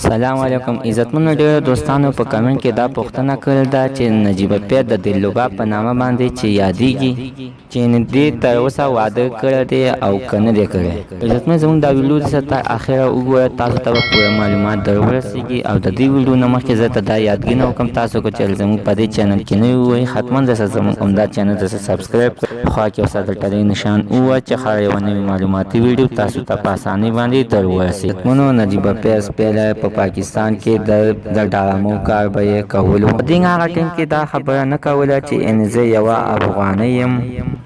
السلام علیکم عزتمنو ډیرو دوستانو په کمنټ کې دا پوښتنه کړې ده چې نجیب پیر د دلربا په نامه باندې چې یادېږي چې دې تر اوسه واده کړی دی او که نه دی کړی. عزتمن زموږ دا ویډیو داسې تر اخره وګوره، تاسو ته به پوره معلومات در ورسېږي. او د دې ویډیو نه مخکې زه ته دا یادګي نه وکړم، تاسو که چېرې زموږ په دې چینل کې نوي وئ حتما داسې زموږ همدا چینل داسې سبسکرایب خوا کې یو ساده ټلۍ نشان ووهه چې هر یوه نوې معلوماتي ویډیو تاسو ته په اسانۍ باندې در ورسېږي. عزتمنو نجیب پیر سپیلی په پاکستان کې د ډرامو کار به یې کولو. په دې هغه ټیم کې دا خبره نه کوله چې زه یوه افغانۍ یم،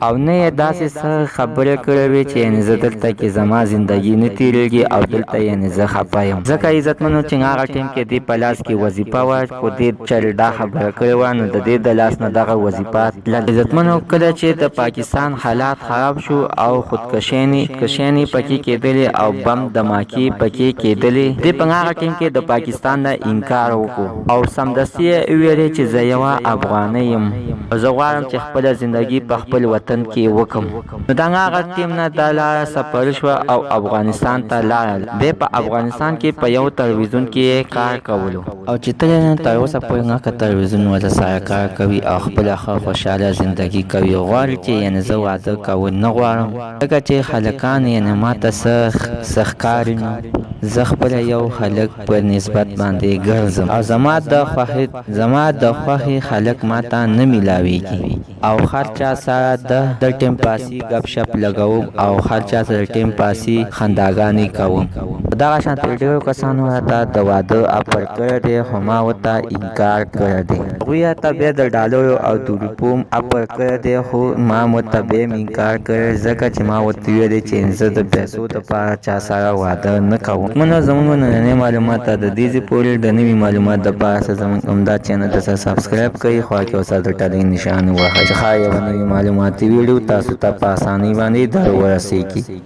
او نه یې داسې څه خبرې کړې وې چې زه دلته کې زما زندګي نه تېرېږي او دلته زه خفه یم. ځکه عزتمنو چې هغه ټیم کې دې په لاس کې وظیفه وه، خو دې چېرې دا خبره کړې وه نو د دې د لاس نه دغه وظیفه تلله. عزتمنو کله چې د پاکستان حالات خراب شو او خودکشیانې پکې کېدلې او بم دماکې پکې کېدلې، دې په هغه ټیم کې د پاکستان نه انکار وکړو او سمدستي یې وویلې چې زه یوه افغانۍ یم او زه غواړم چې خپله زندګي په خپل وطن کې وکړم. نو د هغه ټیم نه دا لاره سفر شوه او افغانستان ته لاړل. بیا په افغانستان کې په یو تلویزیون کې کار کولو او چې تر اوسه پورې هغه تلویزیون ورته سره کار کوي او خپله ښه خوشحاله زندګي کوي. غواړي چې زه واده کول نه غواړم، ځکه چې هلکان ماته څه ښکاري نو زه خپله یو هلک په نسبت باندې ګرځم او زما د خوښې هلک ماته نه میلاویږي او هر چا سره د ټیم پاسي ګپ شپ لګوم او هر چا سره ټیم پاسي خنداګانې کوم. دغه شانته ډېرو کسانو راته د واده اپر کړی دی، خو ما ورته انکار کړی دی. هغوی راته بیا د ډالرو او د روپو اپر کړی دی، خو ما ورته بیا انکار کړی، ځکه چې ما ورته ویلې چې زه د پیسو دپاره چا سره واده نه کوم. زموږ نننۍ معلومات د دې ځای پورې د نوي معلومات دپاره زموږ همدا چینل ته سبسکرایب کړئ، خوا کې یو ساده ټلۍ نشان ووهئ چې هر یوه نوې معلوماتي ویډیو تاسو ته په اسانۍ باندې در ورسېږي.